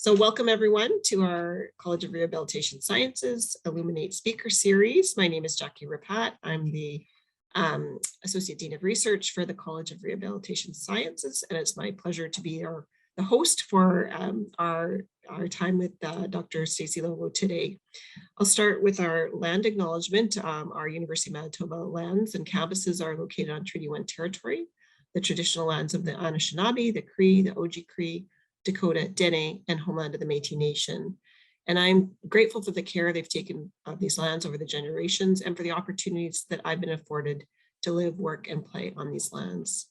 So welcome everyone to our College of Rehabilitation Sciences Illuminate speaker series. My name is Jackie Rapat. I'm the Associate Dean of Research for the College of Rehabilitation Sciences, and it's my pleasure to be the host for our time with Dr. Stacey Lovo today. I'll start with our land acknowledgement. Our University of Manitoba lands and campuses are located on Treaty 1 territory, the traditional lands of the Anishinaabe, the Cree, the Oji-Cree, Dakota, Dene, and homeland of the Métis Nation. And I'm grateful for the care they've taken of these lands over the generations and for the opportunities that I've been afforded to live, work, and play on these lands.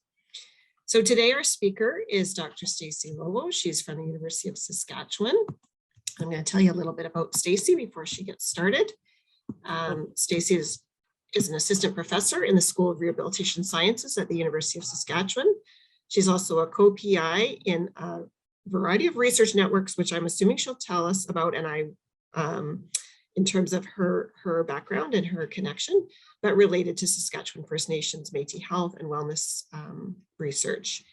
So today our speaker is Dr. Stacey Lovo. She's from the University of Saskatchewan. I'm going to tell you a little bit about Stacey before she gets started. Stacey is an assistant professor in the School of Rehabilitation Sciences at the University of Saskatchewan. She's also a co-PI in a variety of research networks, which I'm assuming she'll tell us about, and in terms of her background and her connection, but related to Saskatchewan First Nations, Métis health and wellness research.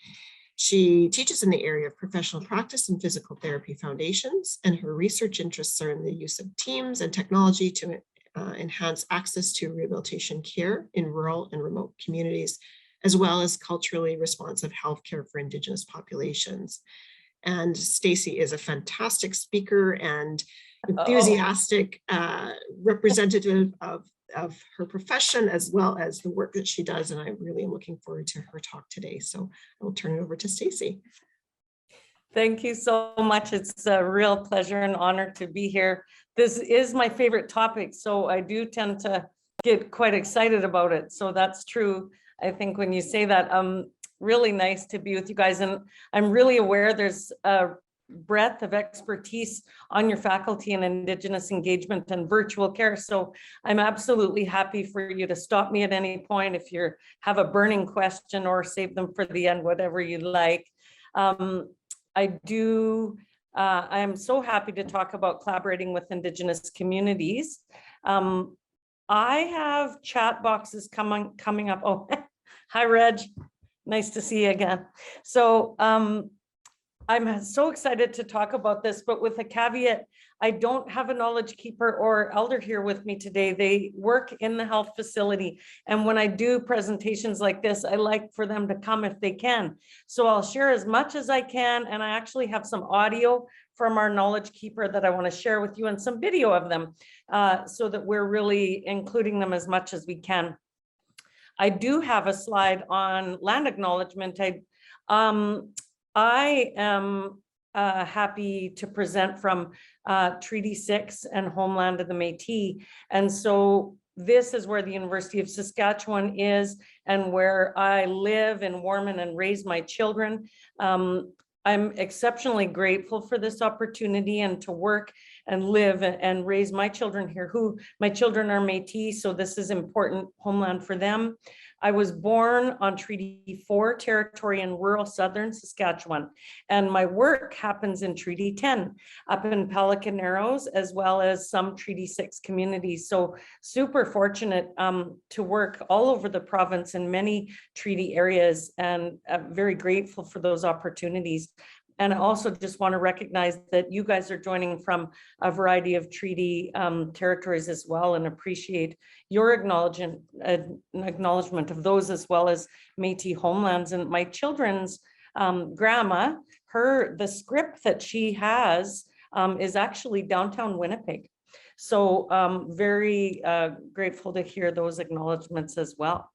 She teaches in the area of professional practice and physical therapy foundations, and her research interests are in the use of teams and technology to enhance access to rehabilitation care in rural and remote communities, as well as culturally responsive healthcare for Indigenous populations. And Stacey is a fantastic speaker and enthusiastic representative of her profession, as well as the work that she does. And I really am looking forward to her talk today. So I will turn it over to Stacey. Thank you so much. It's a real pleasure and honor to be here. This is my favorite topic, so I do tend to get quite excited about it. So that's true. I think when you say that, really nice to be with you guys. And I'm really aware there's a breadth of expertise on your faculty in Indigenous engagement and virtual care. So I'm absolutely happy for you to stop me at any point if you have a burning question, or save them for the end, whatever you like. I'm so happy to talk about collaborating with Indigenous communities. I have chat boxes coming up. Oh, hi, Reg. Nice to see you again. So I'm so excited to talk about this, but with a caveat, I don't have a knowledge keeper or elder here with me today. They work in the health facility. And when I do presentations like this, I like for them to come if they can. So I'll share as much as I can. And I actually have some audio from our knowledge keeper that I want to share with you, and some video of them, so that we're really including them as much as we can. I do have a slide on land acknowledgement. I am happy to present from Treaty 6 and Homeland of the Métis. And so this is where the University of Saskatchewan is, and where I live in Warman and raise my children. I'm exceptionally grateful for this opportunity and to work and live and raise my children here, my children are Métis, so this is important homeland for them. I was born on Treaty 4 territory in rural southern Saskatchewan, and my work happens in Treaty 10 up in Pelican Narrows, as well as some Treaty 6 communities. So super fortunate to work all over the province in many treaty areas, and very grateful for those opportunities. And I also just want to recognize that you guys are joining from a variety of treaty territories as well, and appreciate your acknowledgement of those, as well as Métis homelands. And my children's grandma, the script that she has is actually downtown Winnipeg. So very grateful to hear those acknowledgements as well.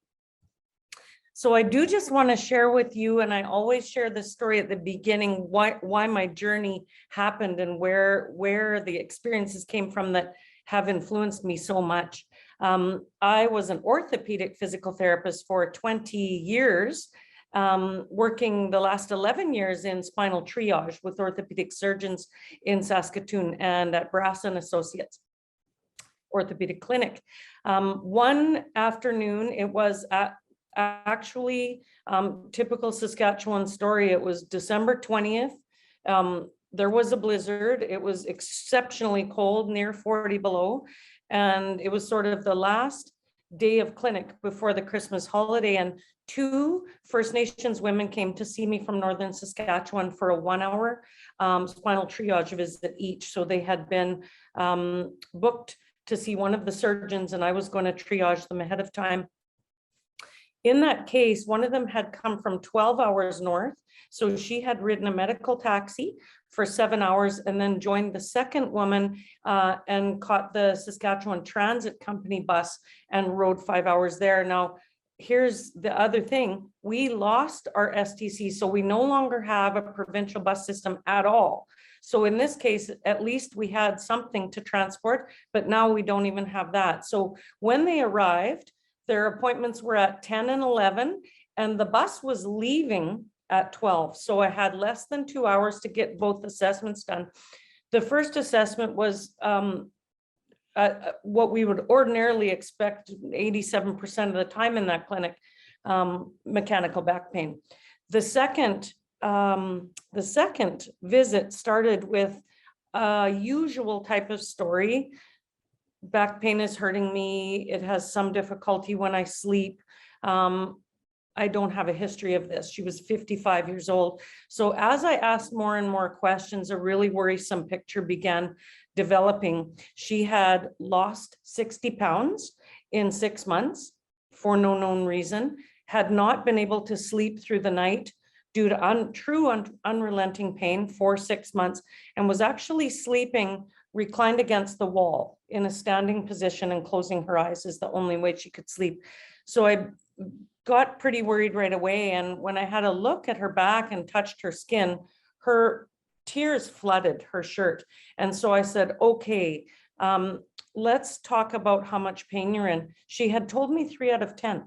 So I do just want to share with you, and I always share this story at the beginning, why my journey happened and where the experiences came from that have influenced me so much. I was an orthopedic physical therapist for 20 years, working the last 11 years in spinal triage with orthopedic surgeons in Saskatoon and at Brass and Associates Orthopedic Clinic. One afternoon, it was actually typical Saskatchewan story. It was December 20th. There was a blizzard. It was exceptionally cold, near 40 below. And it was sort of the last day of clinic before the Christmas holiday, and 2 First Nations women came to see me from Northern Saskatchewan for a 1-hour spinal triage visit each. So they had been booked to see one of the surgeons, and I was going to triage them ahead of time. In that case, one of them had come from 12 hours north. So she had ridden a medical taxi for 7 hours and then joined the second woman and caught the Saskatchewan Transit Company bus and rode 5 hours there. Now, here's the other thing. We lost our STC, so we no longer have a provincial bus system at all. So in this case, at least we had something to transport, but now we don't even have that. So when they arrived, their appointments were at 10 and 11, and the bus was leaving at 12. So I had less than 2 hours to get both assessments done. The first assessment was what we would ordinarily expect 87% of the time in that clinic, mechanical back pain. The second visit started with a usual type of story. Back pain is hurting me. It has some difficulty when I sleep. I don't have a history of this. She was 55 years old. So as I asked more and more questions, a really worrisome picture began developing. She had lost 60 pounds in 6 months for no known reason, had not been able to sleep through the night due to unrelenting pain for 6 months, and was actually sleeping reclined against the wall in a standing position, and closing her eyes is the only way she could sleep. So I got pretty worried right away. And when I had a look at her back and touched her skin, her tears flooded her shirt. And so I said, okay, let's talk about how much pain you're in. She had told me 3 out of 10.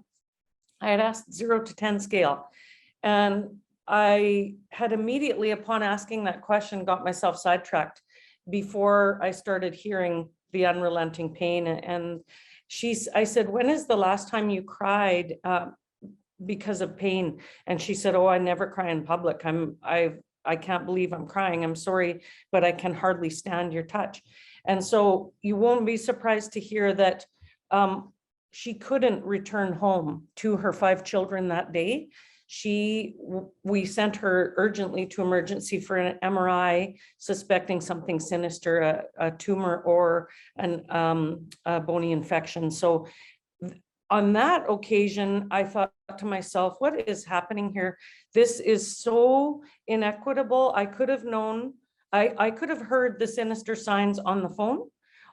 I had asked 0 to 10 scale. And I had immediately, upon asking that question, got myself sidetracked before I started hearing the unrelenting pain. And I said, when is the last time you cried because of pain? And she said, oh, I never cry in public. I can't believe I'm crying. I'm sorry, but I can hardly stand your touch. And so you won't be surprised to hear that she couldn't return home to her 5 children that day. We sent her urgently to emergency for an MRI, suspecting something sinister, a tumor or a bony infection. So on that occasion, I thought to myself, what is happening here? This is so inequitable. I could have known, I could have heard the sinister signs on the phone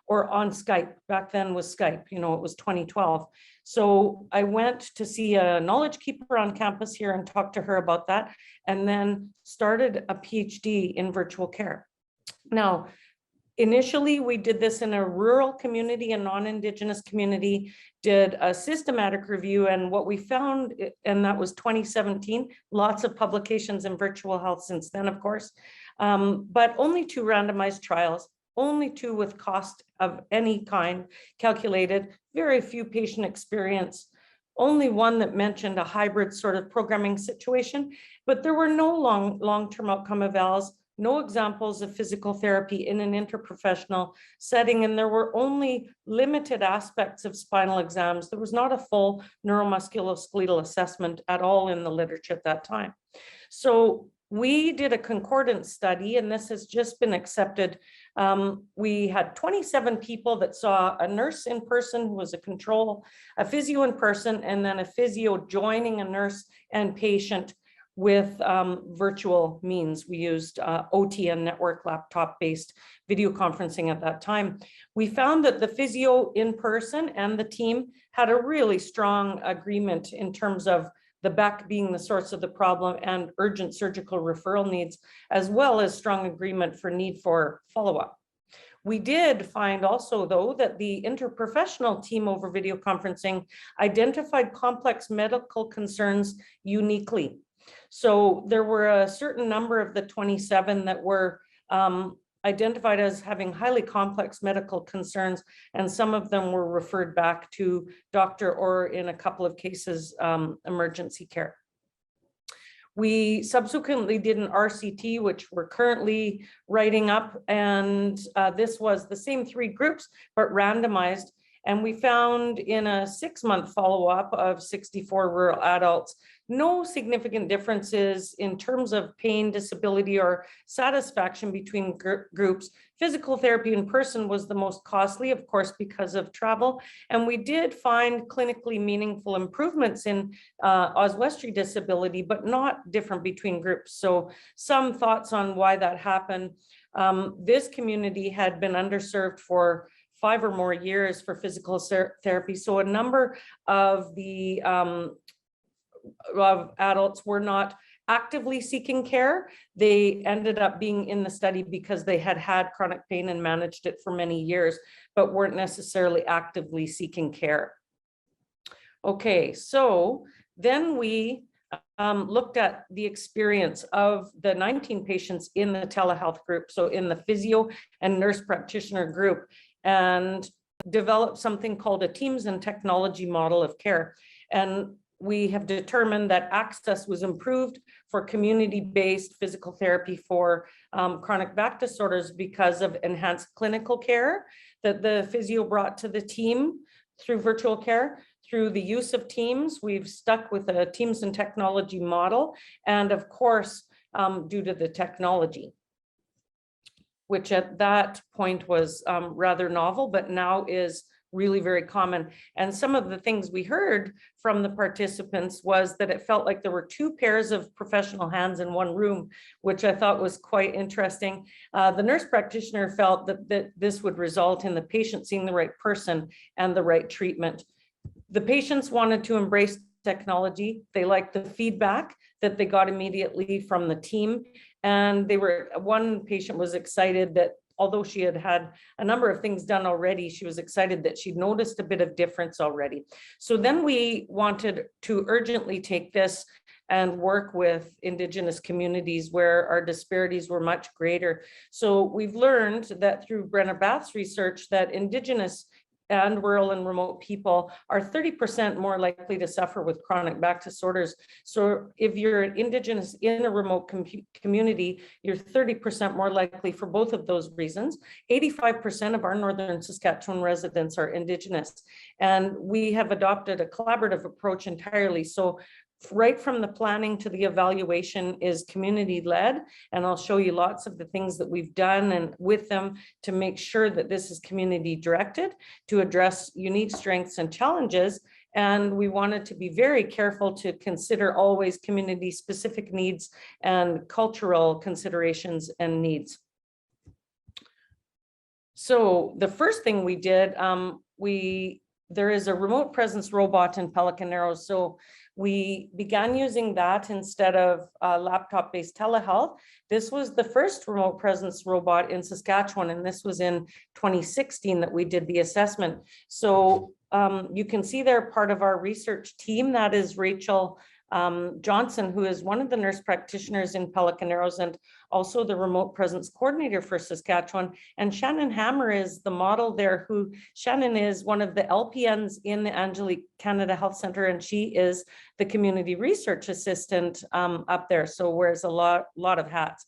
or on Skype. Back then was Skype, it was 2012. So I went to see a knowledge keeper on campus here and talked to her about that, and then started a PhD in virtual care. Now, initially, we did this in a rural community, a non-Indigenous community, did a systematic review, and what we found, and that was 2017, lots of publications in virtual health since then, of course, but only 2 randomized trials, only 2 with cost of any kind calculated, very few patient experience, only 1 that mentioned a hybrid sort of programming situation, but there were no long-term outcome evals, no examples of physical therapy in an interprofessional setting, and there were only limited aspects of spinal exams. There was not a full neuromusculoskeletal assessment at all in the literature at that time. So we did a concordance study, and this has just been accepted. We had 27 people that saw a nurse in person who was a control, a physio in person, and then a physio joining a nurse and patient with virtual means. We used OTN network laptop-based video conferencing at that time. We found that the physio in person and the team had a really strong agreement in terms of the back being the source of the problem and urgent surgical referral needs, as well as strong agreement for need for follow-up. We did find also, though, that the interprofessional team over video conferencing identified complex medical concerns uniquely. So there were a certain number of the 27 that were identified as having highly complex medical concerns, and some of them were referred back to doctor or, in a couple of cases, emergency care. We subsequently did an RCT, which we're currently writing up, and this was the same 3 groups, but randomized. And we found in a 6-month follow-up of 64 rural adults, no significant differences in terms of pain, disability, or satisfaction between groups. Physical therapy in person was the most costly, of course, because of travel. And we did find clinically meaningful improvements in oswestry disability, but not different between groups. So some thoughts on why that happened. This community had been underserved for 5 or more years for physical therapy. So a number of the adults were not actively seeking care. They ended up being in the study because they had had chronic pain and managed it for many years, but weren't necessarily actively seeking care. Okay, so then we looked at the experience of the 19 patients in the telehealth group, so in the physio and nurse practitioner group, and developed something called a teams and technology model of care. And we have determined that access was improved for community-based physical therapy for chronic back disorders because of enhanced clinical care that the physio brought to the team through virtual care. Through the use of Teams, we've stuck with a Teams and technology model, and of course, due to the technology, which at that point was rather novel, but now is really very common. And some of the things we heard from the participants was that it felt like there were 2 pairs of professional hands in one room, which I thought was quite interesting. The nurse practitioner felt that this would result in the patient seeing the right person and the right treatment. The patients wanted to embrace technology. They liked the feedback that they got immediately from the team. And one patient was excited that although she had had a number of things done already, she was excited that she'd noticed a bit of difference already. So then we wanted to urgently take this and work with Indigenous communities where our disparities were much greater. So we've learned that through Brenna Bath's research that Indigenous and rural and remote people are 30% more likely to suffer with chronic back disorders. So if you're Indigenous in a remote community, you're 30% more likely for both of those reasons. 85% of our Northern Saskatchewan residents are Indigenous, and we have adopted a collaborative approach entirely. So right from the planning to the evaluation is community-led, and I'll show you lots of the things that we've done and with them to make sure that this is community-directed to address unique strengths and challenges. And we wanted to be very careful to consider always community-specific needs and cultural considerations and needs. So the first thing we did, there is a remote presence robot in Pelican Arrows. So we began using that instead of laptop-based telehealth. This was the first remote presence robot in Saskatchewan, and this was in 2016 that we did the assessment. So you can see they're part of our research team. That is Rachel Johnson, who is one of the nurse practitioners in Pelican Arrows and also the remote presence coordinator for Saskatchewan. And Shannon Hammer is the model there, who Shannon is one of the LPNs in the Angelique Canada Health Centre, and she is the community research assistant up there. So wears a lot of hats.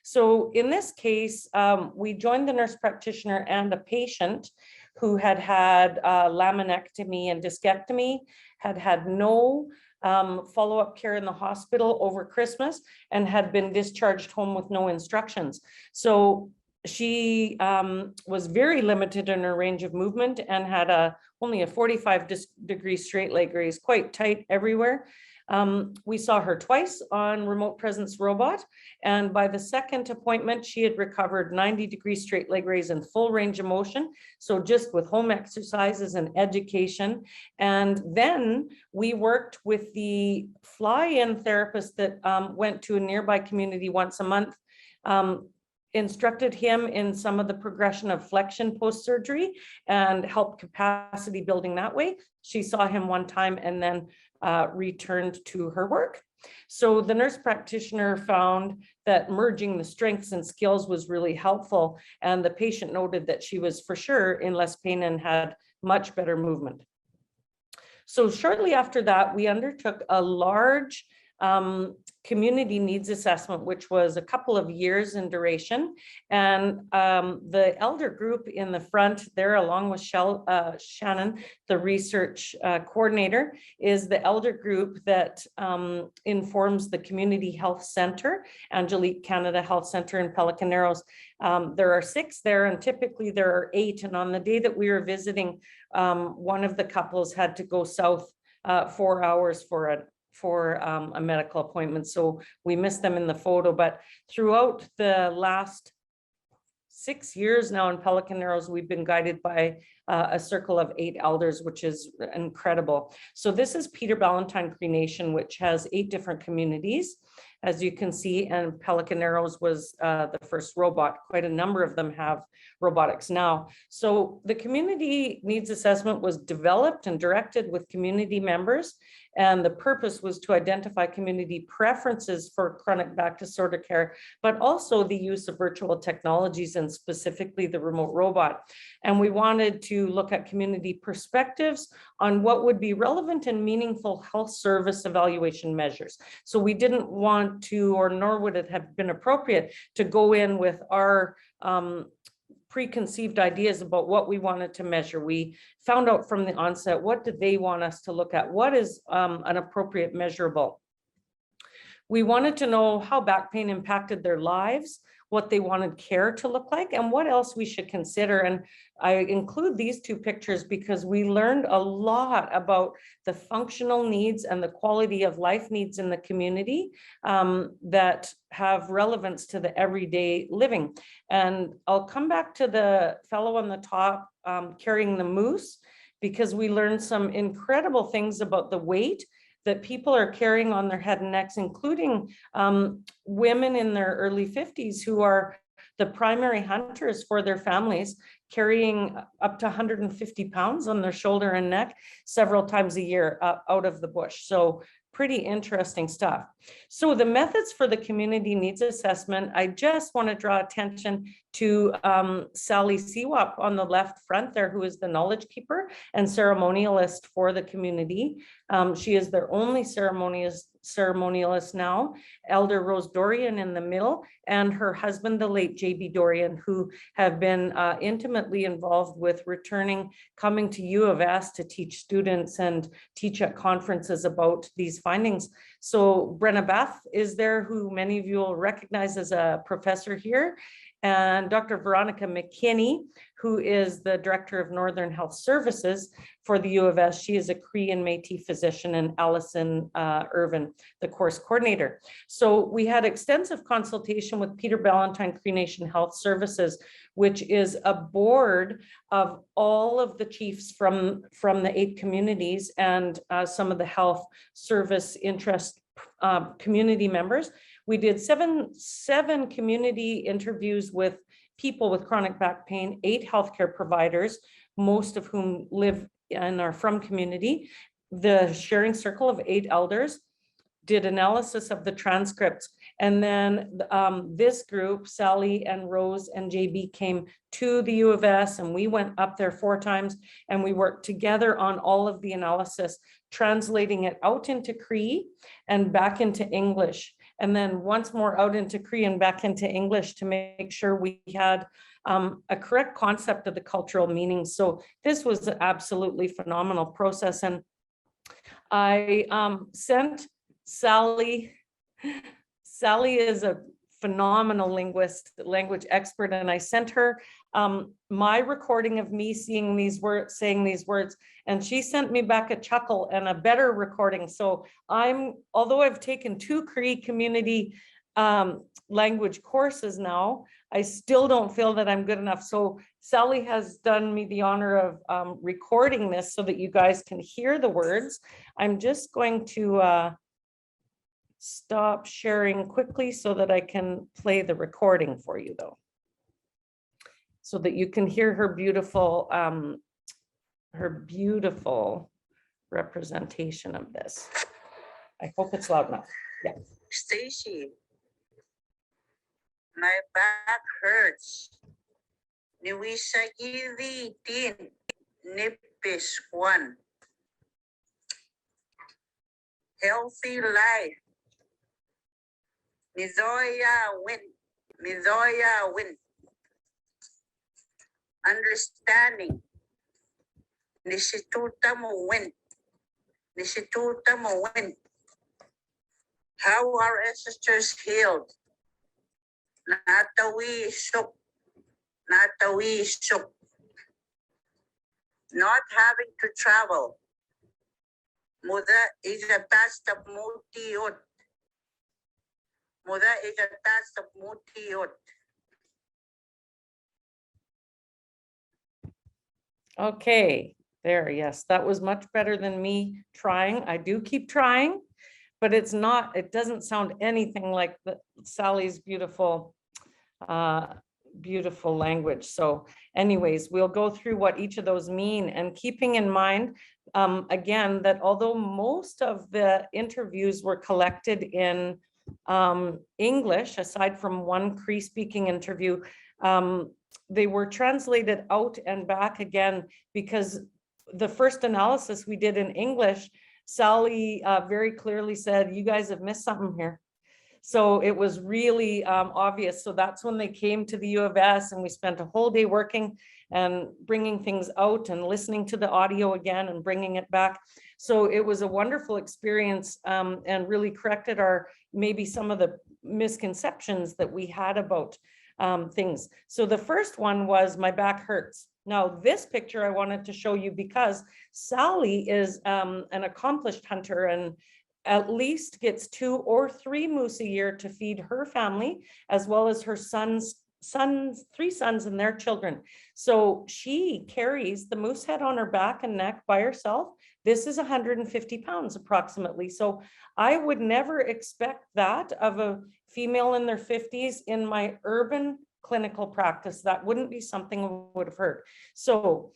So in this case, we joined the nurse practitioner and a patient who had had laminectomy and discectomy, had no follow-up care in the hospital over Christmas, and had been discharged home with no instructions. So she was very limited in her range of movement and had only a 45-degree straight leg raise, quite tight everywhere. We saw her twice on remote presence robot, and by the second appointment, she had recovered 90-degree straight leg raise and full range of motion. So just with home exercises and education. And then we worked with the fly-in therapist that went to a nearby community once a month, instructed him in some of the progression of flexion post-surgery and helped capacity building that way. She saw him one time and then returned to her work. So the nurse practitioner found that merging the strengths and skills was really helpful, and the patient noted that she was for sure in less pain and had much better movement. So shortly after that, we undertook a large community needs assessment, which was a couple of years in duration. And the elder group in the front there, along with Shannon, the research coordinator, is the elder group that informs the Community Health Center, Angelique Canada Health Center in Pelican Narrows. There are 6 there, and typically there are 8. And on the day that we were visiting, one of the couples had to go south 4 hours for a medical appointment. So we missed them in the photo, but throughout the last 6 years now in Pelican Narrows, we've been guided by a circle of 8 elders, which is incredible. So this is Peter Ballantyne Cree Nation, which has 8 different communities, as you can see, and Pelican Narrows was the first robot. Quite a number of them have robotics now. So the community needs assessment was developed and directed with community members, and the purpose was to identify community preferences for chronic back disorder care, but also the use of virtual technologies and specifically the remote robot. And we wanted to look at community perspectives on what would be relevant and meaningful health service evaluation measures. So we didn't want to, or nor would it have been appropriate to go in with our preconceived ideas about what we wanted to measure. We found out from the onset, what did they want us to look at? What is an appropriate measurable? We wanted to know how back pain impacted their lives, what they wanted care to look like, and what else we should consider. And I include these 2 pictures because we learned a lot about the functional needs and the quality of life needs in the community that have relevance to the everyday living. And I'll come back to the fellow on the top carrying the moose, because we learned some incredible things about the weight that people are carrying on their head and necks, including women in their early 50s who are the primary hunters for their families, carrying up to 150 pounds on their shoulder and neck several times a year out of the bush. So pretty interesting stuff. So the methods for the community needs assessment, I just want to draw attention to Sally Seawap on the left front there, who is the knowledge keeper and ceremonialist for the community. She is their only ceremonialist now. Elder Rose Dorian in the middle, and her husband, the late JB Dorian, who have been intimately involved with coming to U of S to teach students and teach at conferences about these findings. So Brenna Beth is there, who many of you will recognize as a professor here, and Dr. Veronica McKinney, who is the Director of Northern Health Services for the U of S. She is a Cree and Métis physician, and Allison Irvin, the course coordinator. So we had extensive consultation with Peter Ballantyne Cree Nation Health Services, which is a board of all of the chiefs from the 8 communities and some of the health service interest community members. We did seven community interviews with people with chronic back pain, 8 healthcare providers, most of whom live and are from community. The sharing circle of 8 elders did analysis of the transcripts. And then this group, Sally and Rose and JB, came to the U of S, and we went up there 4 times, and we worked together on all of the analysis, translating it out into Cree and back into English, and then once more out into Cree and back into English to make sure we had a correct concept of the cultural meaning. So this was an absolutely phenomenal process. And I sent Sally. Sally is a phenomenal linguist, language expert, and I sent her my recording of me saying these words, and she sent me back a chuckle and a better recording. So although I've taken 2 Cree community language courses now, I still don't feel that I'm good enough. So Sally has done me the honor of recording this so that you guys can hear the words. I'm just going to stop sharing quickly so that I can play the recording for you, though, so that you can hear her beautiful representation of this. I hope it's loud enough. Yeah. Stacey, my back hurts. Niwisagiri din nipis 1. Healthy life nātawihowin. Understanding. Nisitutamawin. How our ancestors healed. Nātawihowin. Not having to travel. Muda is a task of mutiot. Okay, there, yes, that was much better than me trying. I do keep trying, but it doesn't sound anything like Sally's beautiful language. So anyways, we'll go through what each of those mean, and keeping in mind, again, that although most of the interviews were collected in English, aside from one Cree speaking interview, they were translated out and back again, because the first analysis we did in English, Sally very clearly said, you guys have missed something here. So it was really obvious. So that's when they came to the U of S, and we spent a whole day working and bringing things out and listening to the audio again and bringing it back. So it was a wonderful experience, and really corrected maybe some of the misconceptions that we had about things. So the first one was my back hurts. Now this picture I wanted to show you because Sally is an accomplished hunter and at least gets 2 or 3 moose a year to feed her family, as well as her 3 sons and their children. So she carries the moose head on her back and neck by herself. This is 150 pounds approximately. So I would never expect that of a female in their 50s in my urban clinical practice. That wouldn't be something I would have heard. So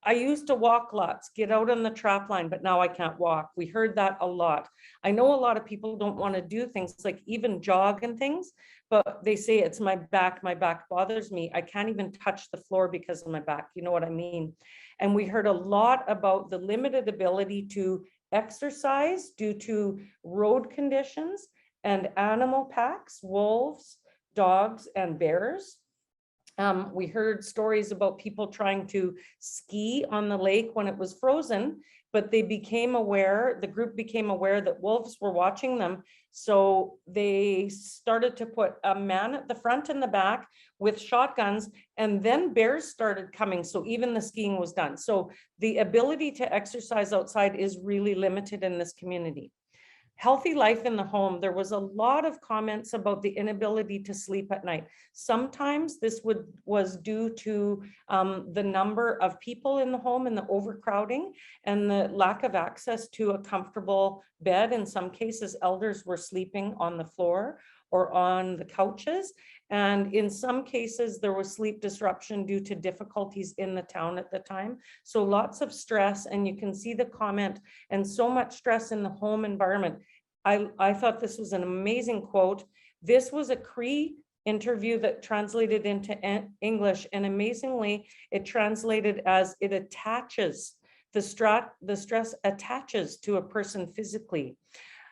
I used to walk lots, get out on the trap line, but now I can't walk. We heard that a lot. I know a lot of people don't want to do things like even jog and things, but they say it's my back bothers me. I can't even touch the floor because of my back. You know what I mean? And we heard a lot about the limited ability to exercise due to road conditions and animal packs, wolves, dogs, and bears. We heard stories about people trying to ski on the lake when it was frozen, but the group became aware that wolves were watching them. So they started to put a man at the front and the back with shotguns, and then bears started coming. So even the skiing was done. So the ability to exercise outside is really limited in this community. Healthy life in the home. There was a lot of comments about the inability to sleep at night. Sometimes this was due to the number of people in the home and the overcrowding and the lack of access to a comfortable bed. In some cases, elders were sleeping on the floor or on the couches. And in some cases, there was sleep disruption due to difficulties in the town at the time. So lots of stress, and you can see the comment, and so much stress in the home environment. I thought this was an amazing quote. This was a Cree interview that translated into English, and amazingly, it translated as it attaches, the stress attaches to a person physically.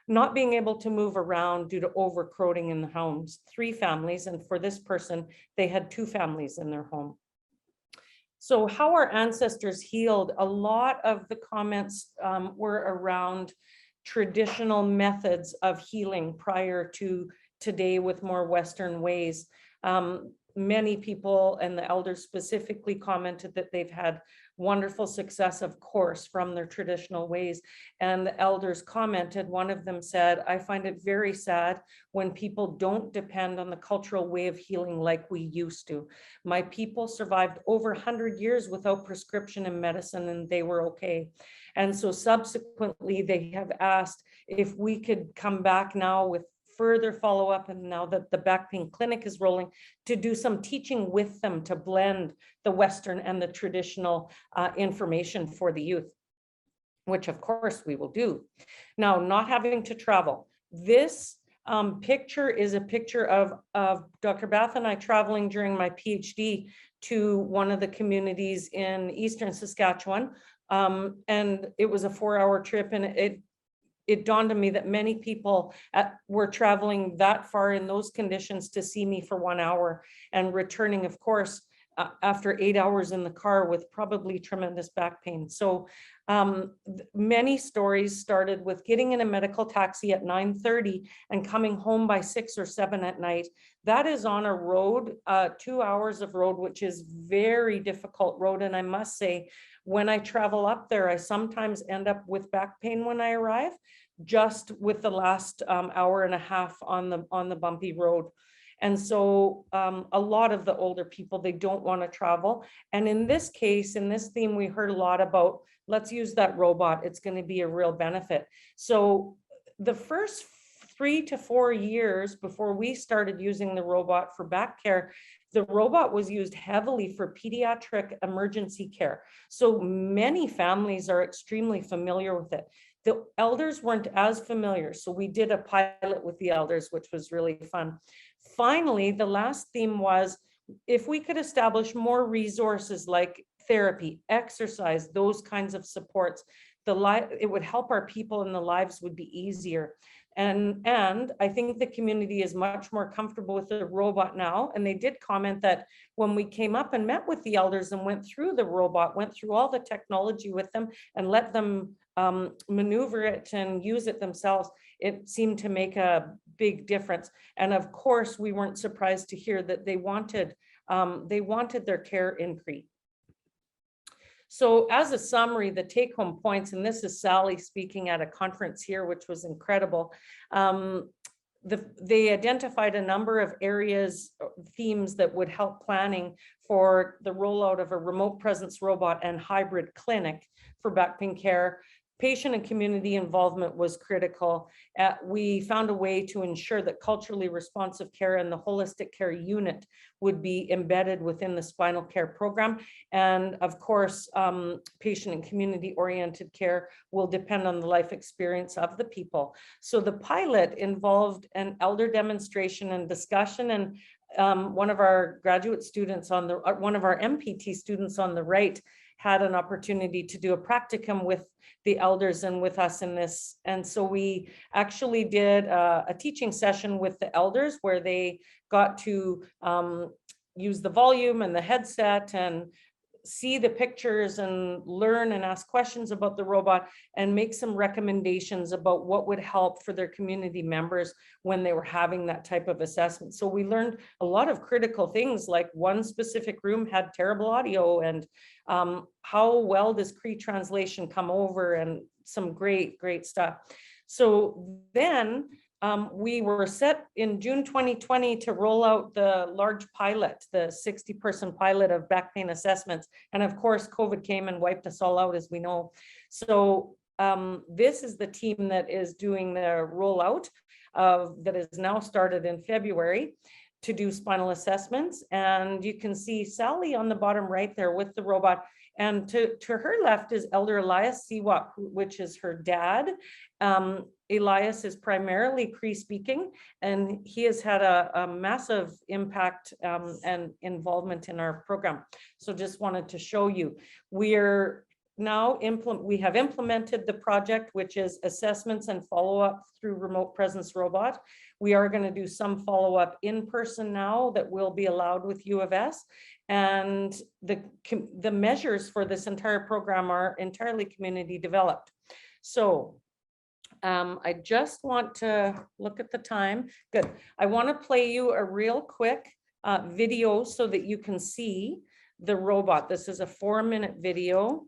Not being able to move around due to overcrowding in the homes, 3 families, and for this person, they had 2 families in their home. So how our ancestors healed, a lot of the comments were around traditional methods of healing prior to today with more Western ways. Many people, and the elders specifically, commented that they've had wonderful success, of course, from their traditional ways. And the elders commented, one of them said, I find it very sad when people don't depend on the cultural way of healing like we used to. My people survived over 100 years without prescription and medicine, and they were okay. And so subsequently, they have asked if we could come back now with further follow-up, and now that the back pain clinic is rolling, to do some teaching with them to blend the Western and the traditional information for the youth, which of course we will do. Now, not having to travel. This picture is a picture of Dr. Bath and I traveling during my PhD to one of the communities in Eastern Saskatchewan. And it was a 4-hour trip, and it dawned on me that many people were traveling that far in those conditions to see me for 1 hour and returning, of course, after 8 hours in the car with probably tremendous back pain. So many stories started with getting in a medical taxi at 9:30 and coming home by 6 or 7 at night. That is on a road, 2 hours of road, which is very difficult road. And I must say, when I travel up there, I sometimes end up with back pain when I arrive, just with the last hour and a half on the bumpy road. And so a lot of the older people, they don't want to travel. And in this case, in this theme, we heard a lot about, let's use that robot. It's going to be a real benefit. So the first 3 to 4 years before we started using the robot for back care, the robot was used heavily for pediatric emergency care. So many families are extremely familiar with it. The elders weren't as familiar. So we did a pilot with the elders, which was really fun. Finally, the last theme was, if we could establish more resources like therapy, exercise, those kinds of supports, it would help our people and the lives would be easier. And I think the community is much more comfortable with the robot now. And they did comment that when we came up and met with the elders and went through the robot, went through all the technology with them and let them maneuver it and use it themselves, it seemed to make a big difference. And of course, we weren't surprised to hear that they wanted their care increased. So as a summary, the take-home points, and this is Sally speaking at a conference here, which was incredible. They identified a number of areas, themes that would help planning for the rollout of a remote presence robot and hybrid clinic for back pain care. Patient and community involvement was critical. We found a way to ensure that culturally responsive care and the holistic care unit would be embedded within the spinal care program. And of course, patient and community oriented care will depend on the life experience of the people. So the pilot involved an elder demonstration and discussion, and one of our graduate students one of our MPT students on the right had an opportunity to do a practicum with the elders and with us in this. And so we actually did a teaching session with the elders where they got to use the volume and the headset and see the pictures and learn and ask questions about the robot and make some recommendations about what would help for their community members when they were having that type of assessment. So we learned a lot of critical things, like one specific room had terrible audio, and how well does Cree translation come over, and some great stuff. So then we were set in June 2020 to roll out the large pilot, the 60-person pilot of back pain assessments. And of course, COVID came and wiped us all out, as we know. So this is the team that is doing the rollout that is now started in February to do spinal assessments. And you can see Sally on the bottom right there with the robot. And to her left is Elder Elias Siwak, which is her dad. Elias is primarily Cree speaking, and he has had a massive impact and involvement in our program. So just wanted to show you. We have implemented the project, which is assessments and follow-up through remote presence robot. We are going to do some follow-up in person now that will be allowed with U of S. And the measures for this entire program are entirely community developed. So I just want to look at the time. Good. I want to play you a real quick video so that you can see the robot. This is a 4-minute video.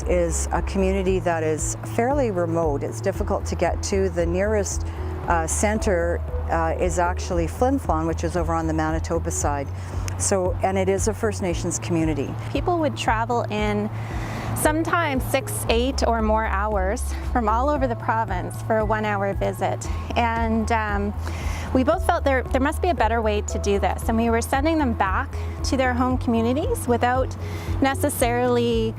Is a community that is fairly remote. It's difficult to get to. The nearest center is actually Flin Flon, which is over on the Manitoba side. So, and it is a First Nations community. People would travel in sometimes 6, 8 or more hours from all over the province for a 1-hour visit. And we both felt there must be a better way to do this, and we were sending them back to their home communities without necessarily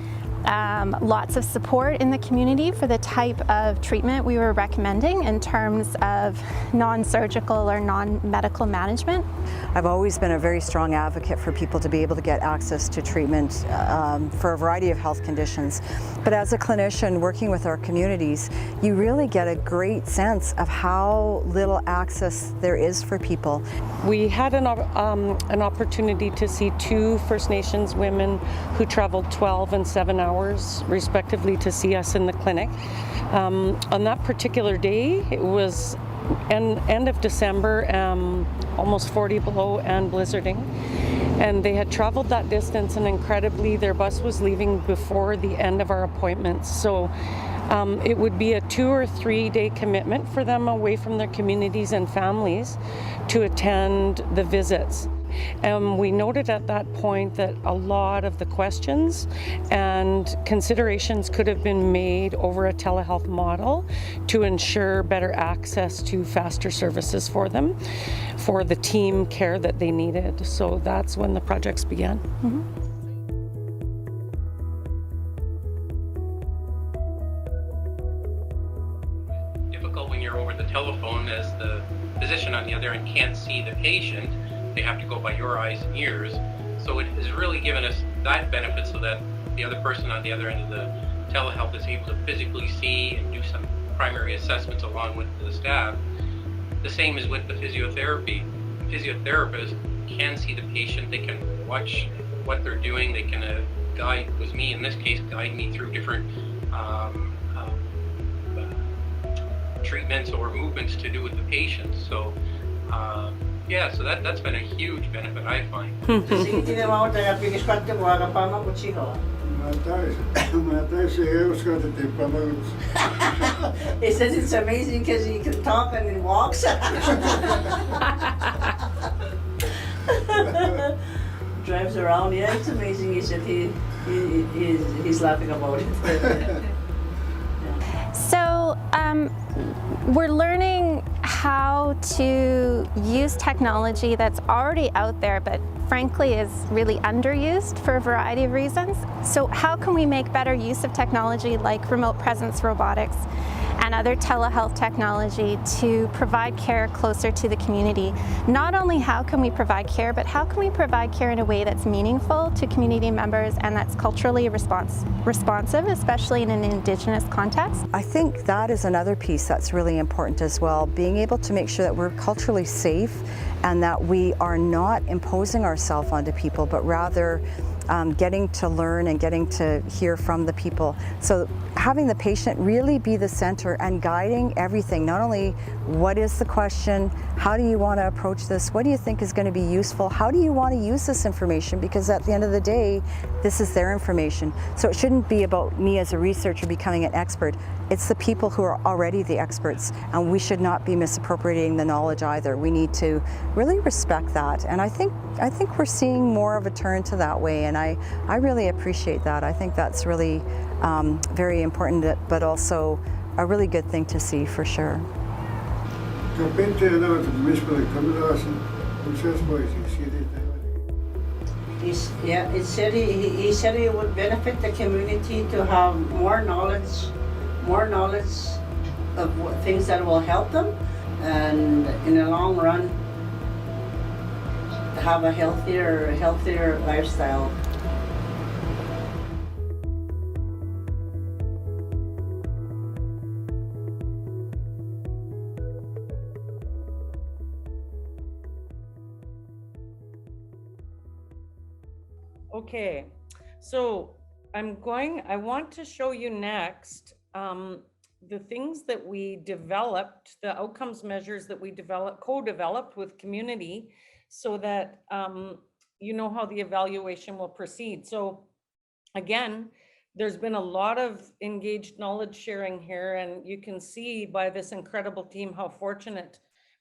lots of support in the community for the type of treatment we were recommending in terms of non-surgical or non-medical management. I've always been a very strong advocate for people to be able to get access to treatment for a variety of health conditions. But as a clinician working with our communities, you really get a great sense of how little access there is for people. We had an opportunity to see 2 First Nations women who traveled 12 and 7 hours respectively to see us in the clinic. On that particular day, it was end of December, almost 40 below and blizzarding. And they had traveled that distance, and incredibly, their bus was leaving before the end of our appointments. So it would be a 2 or 3 day commitment for them away from their communities and families to attend the visits. And we noted at that point that a lot of the questions and considerations could have been made over a telehealth model to ensure better access to faster services for them, for the team care that they needed. So that's when the projects began. Mm-hmm. Difficult when you're over the telephone, as the physician on the other end can't see the patient. They have to go by your eyes and ears. So it has really given us that benefit, so that the other person on the other end of the telehealth is able to physically see and do some primary assessments along with the staff. The same is with the physiotherapy. The physiotherapist can see the patient, they can watch what they're doing, they can guide, with me in this case, guide me through different treatments or movements to do with the patient. So yeah, so that's been a huge benefit, I find. He says it's amazing because he can talk and he walks. Drives around. Yeah, it's amazing. He said he's laughing about it. So we're learning how to use technology that's already out there, but frankly is really underused for a variety of reasons. So how can we make better use of technology like remote presence robotics and other telehealth technology to provide care closer to the community? Not only how can we provide care, but how can we provide care in a way that's meaningful to community members and that's culturally responsive, especially in an Indigenous context? I think that is another piece that's really important as well, being able to make sure that we're culturally safe and that we are not imposing ourselves onto people, but rather getting to learn and getting to hear from the people. So having the patient really be the center and guiding everything, not only what is the question, how do you want to approach this, what do you think is going to be useful, how do you want to use this information, because at the end of the day, this is their information. So it shouldn't be about me as a researcher becoming an expert. It's the people who are already the experts, and we should not be misappropriating the knowledge either. We need to really respect that, and I think we're seeing more of a turn to that way, and I really appreciate that. I think that's really very important, but also a really good thing to see for sure. He said it would benefit the community to have more knowledge of things that will help them, and in the long run have a healthier lifestyle. Okay, so I want to show you next the things that we developed, the outcomes measures that we co-developed with community, so that you know how the evaluation will proceed. So again, there's been a lot of engaged knowledge sharing here, and you can see by this incredible team how fortunate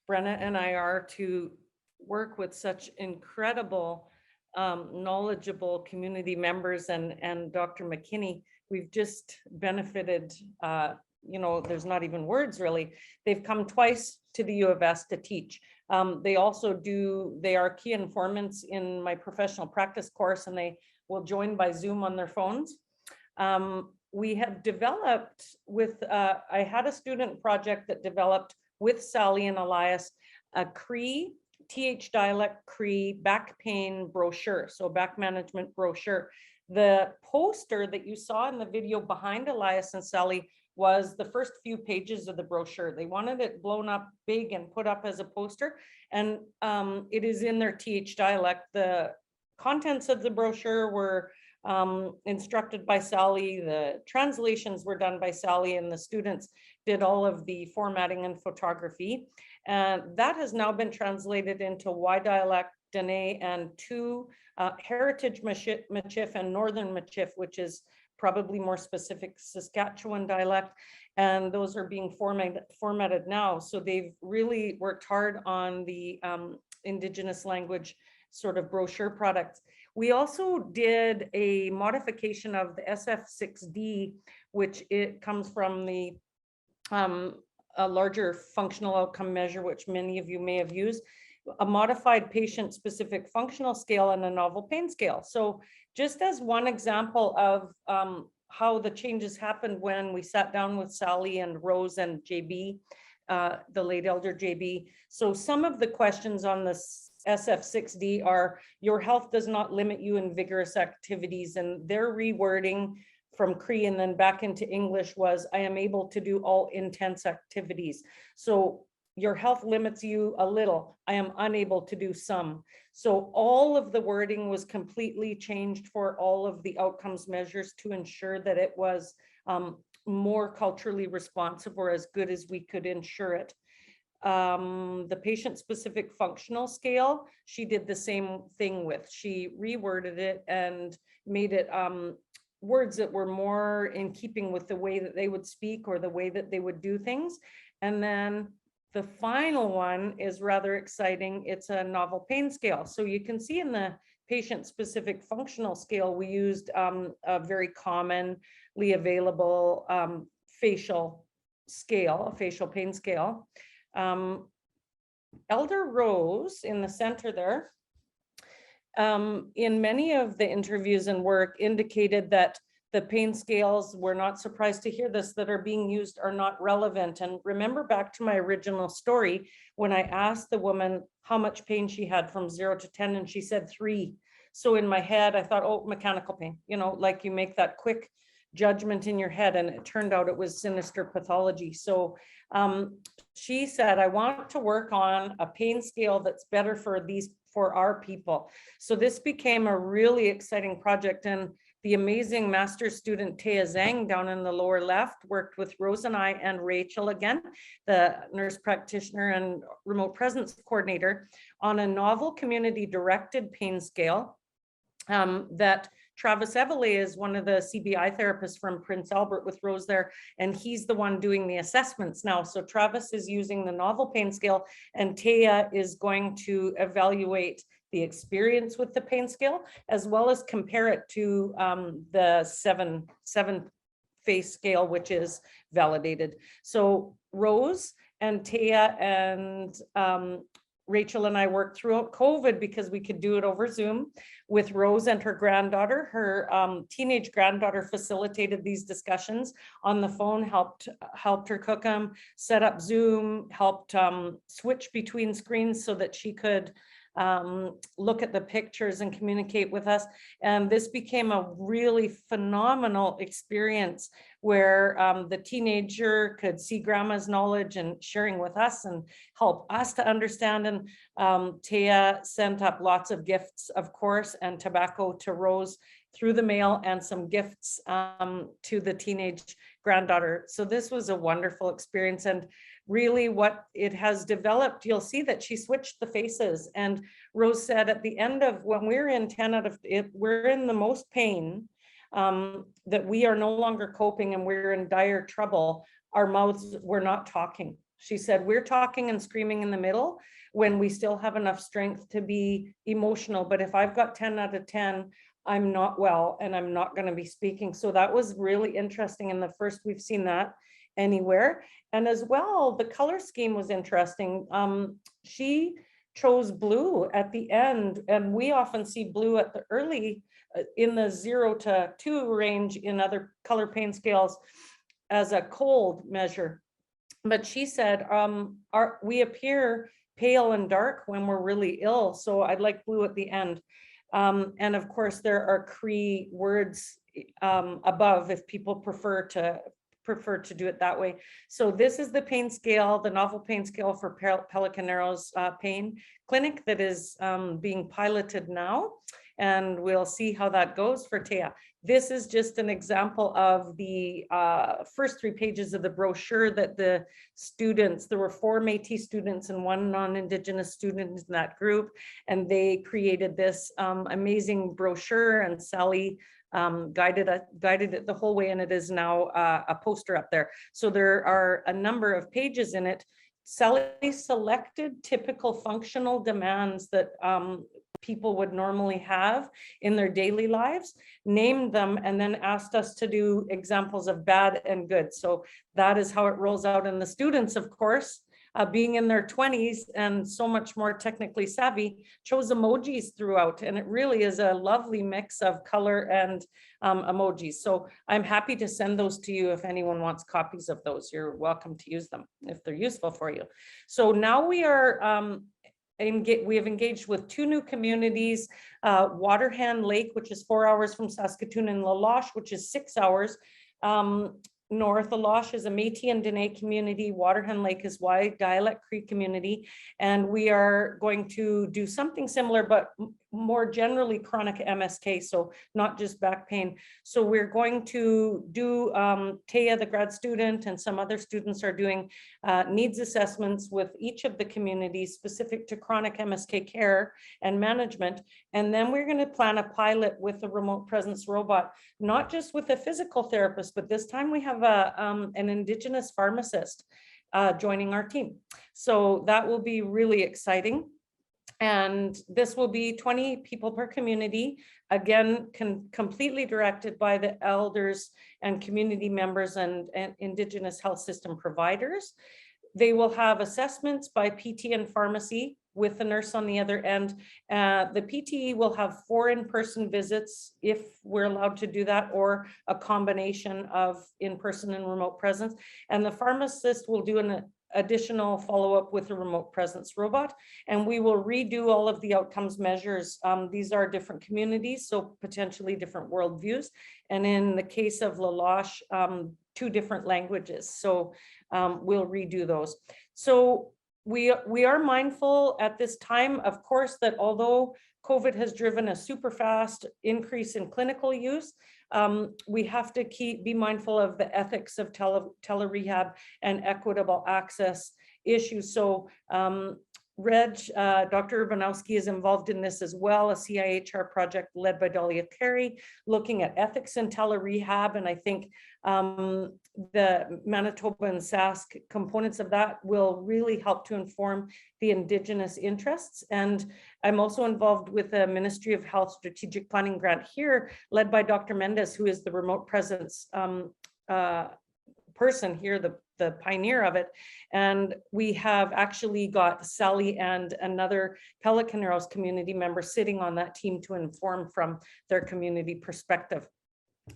Brenna and I are to work with such incredible knowledgeable community members, and Dr. McKinney. We've just benefited there's not even words really. They've come twice to the U of S to teach. They are key informants in my professional practice course, and they will join by Zoom on their phones. We have developed I had a student project that developed with Sally and Elias a Cree, TH dialect Cree back pain brochure, so back management brochure. The poster that you saw in the video behind Elias and Sally was the first few pages of the brochure. They wanted it blown up big and put up as a poster, and it is in their TH dialect. The contents of the brochure were instructed by Sally, the translations were done by Sally, and the students did all of the formatting and photography. And that has now been translated into Y dialect, Dene, and 2 Heritage Michif and Northern Michif, which is probably more specific Saskatchewan dialect. And those are being formatted now. So they've really worked hard on the Indigenous language sort of brochure products. We also did a modification of the SF6D, which it comes from the a larger functional outcome measure, which many of you may have used, a modified patient-specific functional scale and a novel pain scale. So just as one example of how the changes happened when we sat down with Sally and Rose and JB, the late elder JB. So some of the questions on this SF6D are, your health does not limit you in vigorous activities, and their rewording from Cree and then back into English was, I am able to do all intense activities. So your health limits you a little, I am unable to do some. So all of the wording was completely changed for all of the outcomes measures to ensure that it was more culturally responsive, or as good as we could ensure it. The patient-specific functional scale, she did the same thing with. She reworded it and made it words that were more in keeping with the way that they would speak or the way that they would do things. And then the final one is rather exciting. It's a novel pain scale. So you can see in the patient-specific functional scale, we used a very commonly available facial scale, a facial pain scale. Elder Rose in the center there, in many of the interviews and work indicated that the pain scales, we're not surprised to hear this, that are being used are not relevant. And remember back to my original story, when I asked the woman how much pain she had from 0 to 10, and she said 3. So in my head, I thought, oh, mechanical pain, like you make that quick judgment in your head, and it turned out it was sinister pathology. So she said, I want to work on a pain scale that's better for our people. So this became a really exciting project, and the amazing master's student Thea Zhang down in the lower left worked with Rose and I and Rachel again, the nurse practitioner and remote presence coordinator, on a novel community directed pain scale that Travis Evele is one of the CBI therapists from Prince Albert with Rose there, and he's the one doing the assessments now. So Travis is using the novel pain scale, and Thea is going to evaluate the experience with the pain scale, as well as compare it to the seven face scale, which is validated. So Rose and Thea and Rachel and I worked throughout COVID because we could do it over Zoom with Rose and her granddaughter. Her teenage granddaughter facilitated these discussions on the phone, helped her cook them, set up Zoom, helped switch between screens so that she could look at the pictures and communicate with us. And this became a really phenomenal experience where the teenager could see grandma's knowledge and sharing with us and help us to understand. And Thea sent up lots of gifts, of course, and tobacco to Rose through the mail, and some gifts to the teenage granddaughter. So this was a wonderful experience. And really what it has developed, you'll see that she switched the faces. And Rose said at the end of, when we're in 10 out of it, we're in the most pain, that we are no longer coping and we're in dire trouble, our mouths, we're not talking. She said, we're talking and screaming in the middle when we still have enough strength to be emotional. But if I've got 10 out of 10, I'm not well and I'm not going to be speaking. So that was really interesting. And the first we've seen that anywhere. And as well, the color scheme was interesting. She chose blue at the end, and we often see blue at the early, in the 0 to 2 range in other color pain scales as a cold measure. But she said, we appear pale and dark when we're really ill, so I'd like blue at the end. And of course, there are Cree words above if people prefer to do it that way. So this is the pain scale, the novel pain scale for Pelican Arrow's pain clinic that is being piloted now. And we'll see how that goes for Tea. This is just an example of the first 3 pages of the brochure that the students, there were 4 Métis students and 1 non-Indigenous student in that group, and they created this amazing brochure, and Sally guided it the whole way, and it is now a poster up there. So there are a number of pages in it. Sally selected typical functional demands that people would normally have in their daily lives, named them, and then asked us to do examples of bad and good. So that is how it rolls out. And the students, of course, being in their 20s and so much more technically savvy, chose emojis throughout. And it really is a lovely mix of color and emojis. So I'm happy to send those to you if anyone wants copies of those. You're welcome to use them if they're useful for you. So now we are we have engaged with 2 new communities, Waterhan Lake, which is 4 hours from Saskatoon, and La Loche, which is 6 hours north. La Loche is a Métis and Dene community. Waterhan Lake is Wai Dialect Cree community. And we are going to do something similar, but more generally chronic MSK, so not just back pain. So we're going to do, Taya, the grad student, and some other students are doing needs assessments with each of the communities specific to chronic MSK care and management. And then we're going to plan a pilot with a remote presence robot, not just with a physical therapist, but this time we have an Indigenous pharmacist joining our team. So that will be really exciting. And this will be 20 people per community, again, completely directed by the elders and community members and Indigenous health system providers. They will have assessments by PT and pharmacy with the nurse on the other end. The PT will have 4 in-person visits if we're allowed to do that, or a combination of in-person and remote presence. And the pharmacist will do an additional follow-up with a remote presence robot, and we will redo all of the outcomes measures. These are different communities, so potentially different worldviews. And in the case of La Loche, 2 different languages. So we'll redo those. So we are mindful at this time, of course, that although COVID has driven a super fast increase in clinical use, we have to be mindful of the ethics of telerehab and equitable access issues. So Dr. Urbanowski is involved in this as well, a CIHR project led by Dahlia Carey, looking at ethics in telerehab. And I think the Manitoba and Sask components of that will really help to inform the Indigenous interests. And I'm also involved with the Ministry of Health Strategic Planning grant here, led by Dr. Mendes, who is the remote presence person here, the pioneer of it. And we have actually got Sally and another Pelican Arrows community member sitting on that team to inform from their community perspective.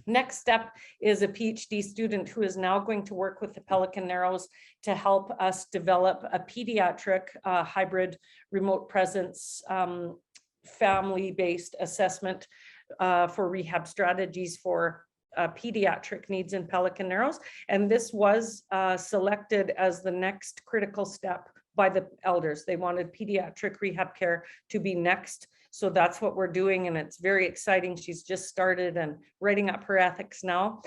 Next step is a PhD student who is now going to work with the Pelican Arrows to help us develop a pediatric hybrid remote presence family-based assessment for rehab strategies for pediatric needs in Pelican Arrows. And this was selected as the next critical step by the elders. They wanted pediatric rehab care to be next. So that's what we're doing, and it's very exciting. She's just started and writing up her ethics now.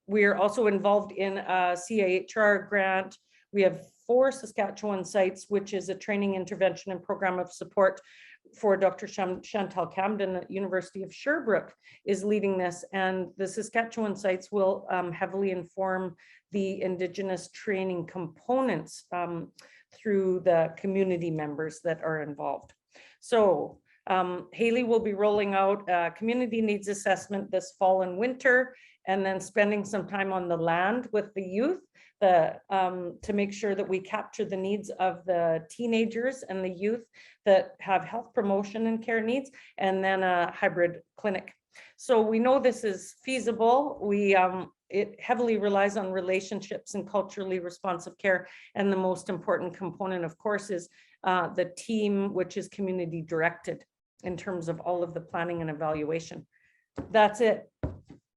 We are also involved in a CIHR grant. We have 4 Saskatchewan sites, which is a training, intervention, and program of support for Dr. Chantal Camden at University of Sherbrooke is leading this. And the Saskatchewan sites will heavily inform the Indigenous training components through the community members that are involved. So Haley will be rolling out a community needs assessment this fall and winter, and then spending some time on the land with the youth to make sure that we capture the needs of the teenagers and the youth that have health promotion and care needs, and then a hybrid clinic. So we know this is feasible. It heavily relies on relationships and culturally responsive care. And the most important component, of course, is the team, which is community directed in terms of all of the planning and evaluation. That's it.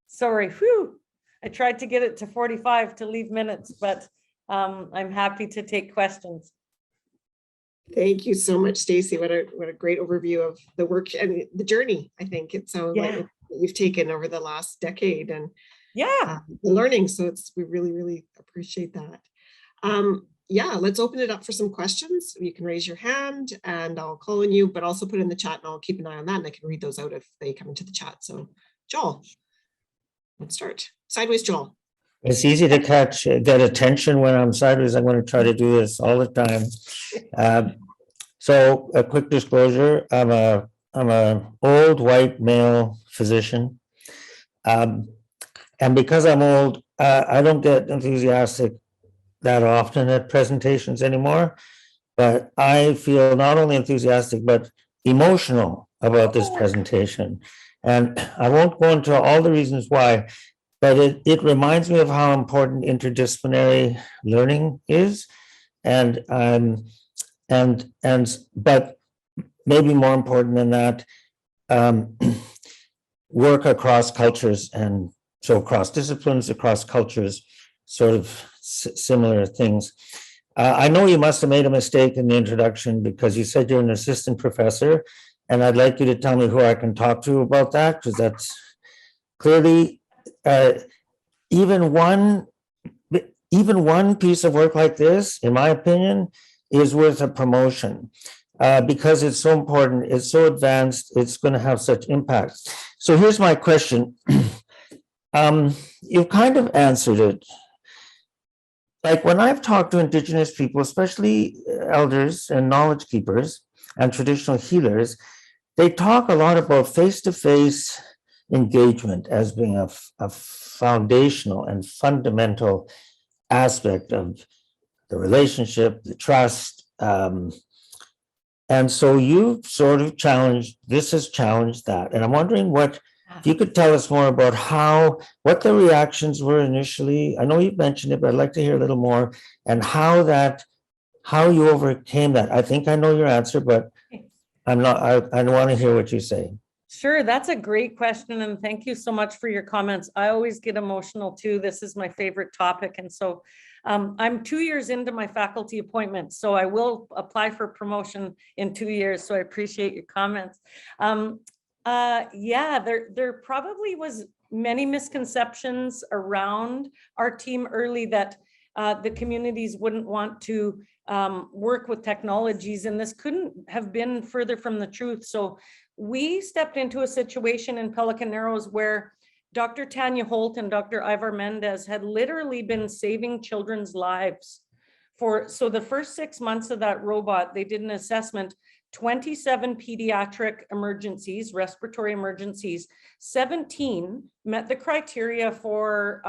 Sorry, whew. I tried to get it to 45 to leave minutes, but I'm happy to take questions. Thank you so much, Stacey. What a great overview of the work and the journey. I think it sounds like you've taken over the last decade and the learning. So we really appreciate that. Let's open it up for some questions. You can raise your hand and I'll call on you, but also put in the chat and I'll keep an eye on that and I can read those out if they come into the chat. So Joel, let's start. Sideways Joel. It's easy to get attention when I'm sideways. I'm going to try to do this all the time. So a quick disclosure, I'm an old white male physician. And because I'm old, I don't get enthusiastic that often at presentations anymore, but I feel not only enthusiastic, but emotional about this presentation. And I won't go into all the reasons why, but it reminds me of how important interdisciplinary learning is. But maybe more important than that, work across cultures, and so across disciplines, across cultures, sort of similar things. I know you must have made a mistake in the introduction because you said you're an assistant professor, and I'd like you to tell me who I can talk to about that, because that's clearly even one piece of work like this, in my opinion, is worth a promotion because it's so important, it's so advanced, it's going to have such impact. So here's my question. You've kind of answered it. Like when I've talked to Indigenous people, especially elders and knowledge keepers and traditional healers, they talk a lot about face-to-face engagement as being a foundational and fundamental aspect of the relationship, the trust. And so you've sort of this has challenged that. And I'm wondering if you could tell us more about what the reactions were initially. I know you've mentioned it, but I'd like to hear a little more, and how you overcame that. I think I know your answer, but I want to hear what you say. Sure, that's a great question. And thank you so much for your comments. I always get emotional too. This is my favorite topic. And so I'm 2 years into my faculty appointment, so I will apply for promotion in 2 years. So I appreciate your comments. There probably was many misconceptions around our team early that the communities wouldn't want to work with technologies, and this couldn't have been further from the truth. So we stepped into a situation in Pelican Narrows where Dr. Tanya Holt and Dr. Ivar Mendez had literally been saving children's lives. So the first 6 months of that robot, they did an assessment, 27 pediatric emergencies, respiratory emergencies, 17 met the criteria for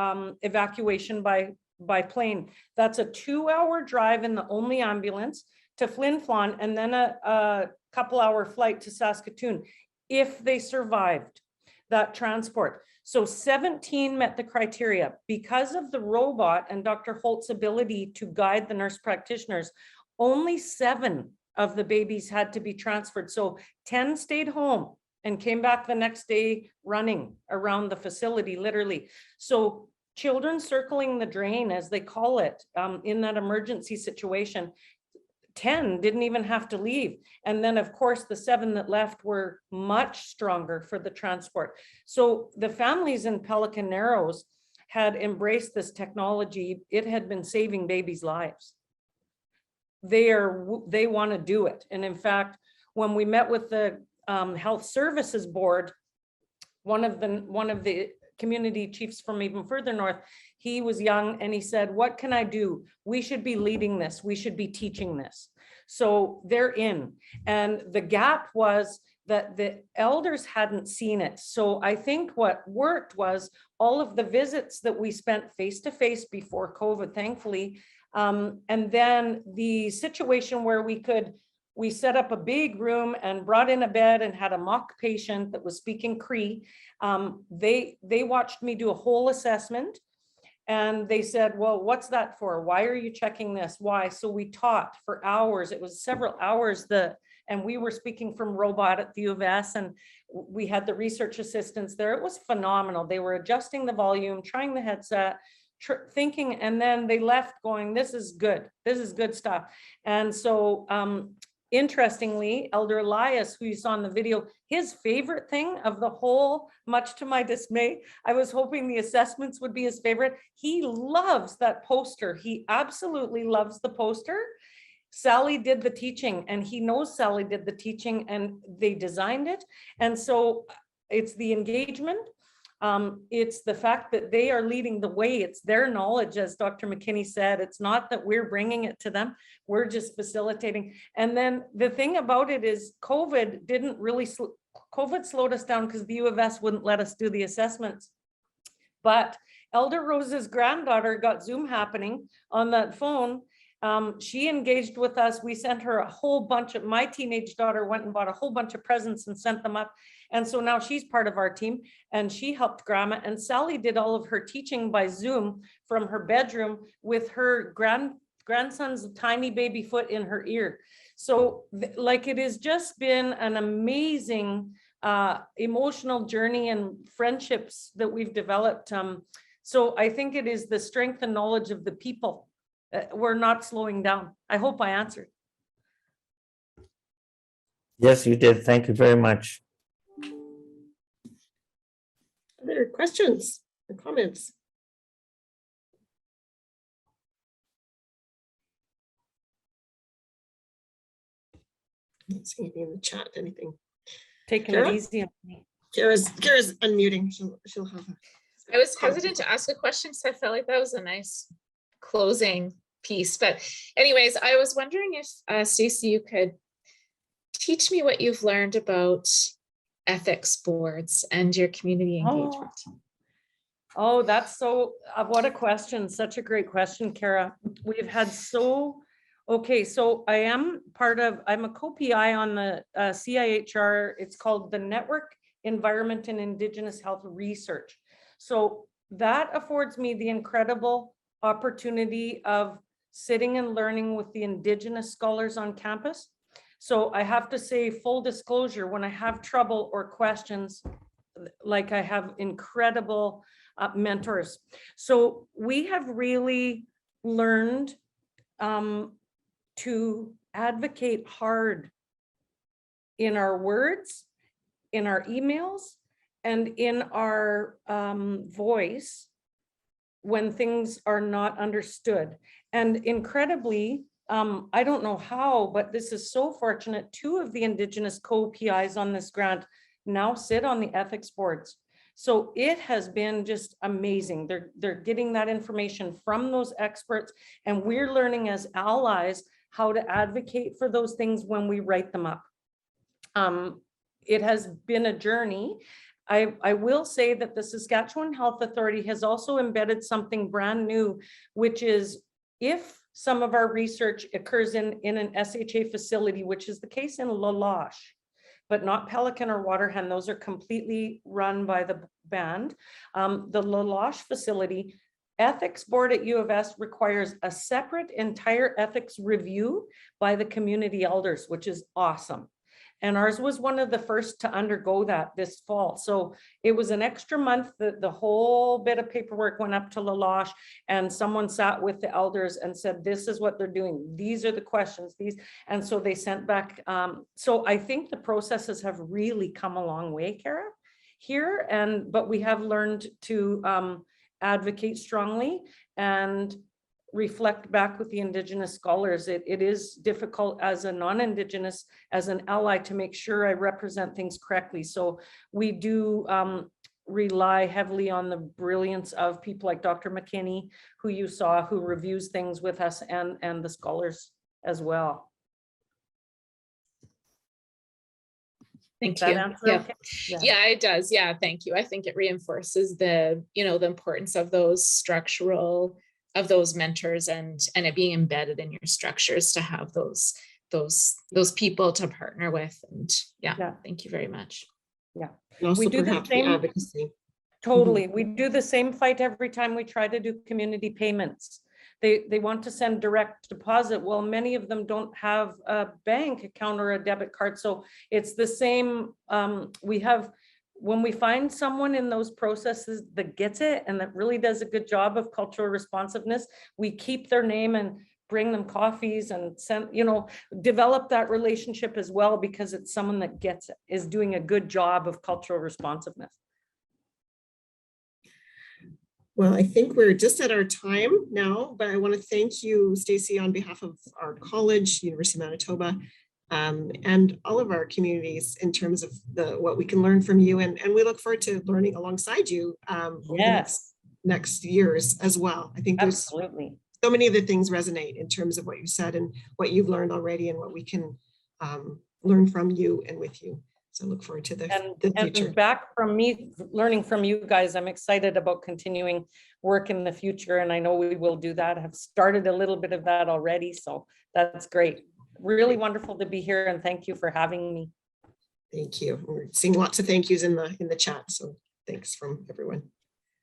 evacuation by plane. That's a 2-hour drive in the only ambulance to Flin Flon, and then a couple-hour flight to Saskatoon if they survived that transport. So 17 met the criteria. Because of the robot and Dr. Holt's ability to guide the nurse practitioners, only 7 of the babies had to be transferred. So 10 stayed home and came back the next day running around the facility, literally. So children circling the drain, as they call it, in that emergency situation, 10 didn't even have to leave. And then of course, the 7 that left were much stronger for the transport. So the families in Pelican Narrows had embraced this technology. It had been saving babies' lives. They want to do it. And in fact, when we met with the Health Services Board, one of the community chiefs from even further north, he was young and he said, what can I do? We should be leading this. We should be teaching this. So they're in. And the gap was that the elders hadn't seen it. So I think what worked was all of the visits that we spent face-to-face before COVID, thankfully. And then the situation where we set up a big room and brought in a bed and had a mock patient that was speaking Cree. They watched me do a whole assessment. And they said, well, what's that for? Why are you checking this? Why? So we taught for hours. It was several hours. And we were speaking from robot at the U of S, and we had the research assistants there. It was phenomenal. They were adjusting the volume, trying the headset, thinking, and then they left going, this is good. This is good stuff. And so interestingly, Elder Elias, who you saw in the video, his favorite thing of the whole, much to my dismay, I was hoping the assessments would be his favorite. He loves that poster. He absolutely loves the poster. Sally did the teaching, and he knows Sally did the teaching, and they designed it. And so it's the engagement. It's the fact that they are leading the way. It's their knowledge, as Dr. McKinney said. It's not that we're bringing it to them. We're just facilitating. And then the thing about it is COVID didn't really, COVID slowed us down because the U of S wouldn't let us do the assessments. But Elder Rose's granddaughter got Zoom happening on that phone. She engaged with us. We sent her a whole bunch of, my teenage daughter went and bought a whole bunch of presents and sent them up. And so now she's part of our team, and she helped Grandma. And Sally did all of her teaching by Zoom from her bedroom with her grandson's tiny baby foot in her ear. So like, it has just been an amazing emotional journey and friendships that we've developed. So I think it is the strength and knowledge of the people. We're not slowing down. I hope I answered. Yes, you did. Thank you very much. Other questions or comments? I don't see anything in the chat, anything. Taking Kara? it easy on me. Kara's unmuting. She'll have I was hesitant to ask a question because I felt like that was a nice closing piece. But anyways, I was wondering if Stacey, you could teach me what you've learned about ethics boards and your community engagement. Oh, that's so, what a question. Such a great question, Kara. We've had okay, so I'm a co-PI on the CIHR. It's called the Network Environment and Indigenous Health Research. So that affords me the incredible opportunity of sitting and learning with the Indigenous scholars on campus. So I have to say, full disclosure, when I have trouble or questions, like, I have incredible mentors. So we have really learned to advocate hard in our words, in our emails, and in our voice when things are not understood. And incredibly, I don't know how, but this is so fortunate. 2 of the Indigenous co-PIs on this grant now sit on the ethics boards. So it has been just amazing. They're getting that information from those experts, and we're learning as allies how to advocate for those things when we write them up. It has been a journey. I will say that the Saskatchewan Health Authority has also embedded something brand new, which is if some of our research occurs in an SHA facility, which is the case in La Loche, but not Pelican or Waterhen. Those are completely run by the band. The La Loche facility, ethics board at U of S requires a separate entire ethics review by the community elders, which is awesome. And ours was one of the first to undergo that this fall. So it was an extra month that the whole bit of paperwork went up to La Loche, and someone sat with the elders and said, this is what they're doing. These are the questions, and so they sent back. So I think the processes have really come a long way, Kara, here. But we have learned to advocate strongly and reflect back with the Indigenous scholars. It is difficult as a non-Indigenous, as an ally, to make sure I represent things correctly. So we do rely heavily on the brilliance of people like Dr. McKinney, who you saw, who reviews things with us, and the scholars as well. Thank Does that you. answer Yeah. okay? Yeah, it does. Yeah, thank you. I think it reinforces the, the importance of those mentors and it being embedded in your structures to have those people to partner with. And yeah. Thank you very much. Yeah. And also We do the perhaps the same- advocacy. Totally. We do the same fight every time we try to do community payments. They want to send direct deposit. Well, many of them don't have a bank account or a debit card. So it's the same. When we find someone in those processes that gets it and that really does a good job of cultural responsiveness, we keep their name and bring them coffees and send, develop that relationship as well, because it's someone that gets it, is doing a good job of cultural responsiveness. Well, I think we're just at our time now, but I want to thank you, Stacey, on behalf of our college, University of Manitoba, and all of our communities in terms of what we can learn from you. And we look forward to learning alongside you over the next years as well. I think there's Absolutely. so many of the things resonate in terms of what you said and what you've learned already and what we can learn from you and with you. So look forward to the future. And back from me, learning from you guys, I'm excited about continuing work in the future. And I know we will do that. I have started a little bit of that already. So that's great. Really wonderful to be here. And thank you for having me. Thank you. We're seeing lots of thank yous in the chat. So thanks from everyone.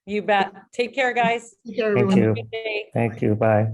You bet. Take care, guys. Take care, Thank everyone. you. Thank you. Bye.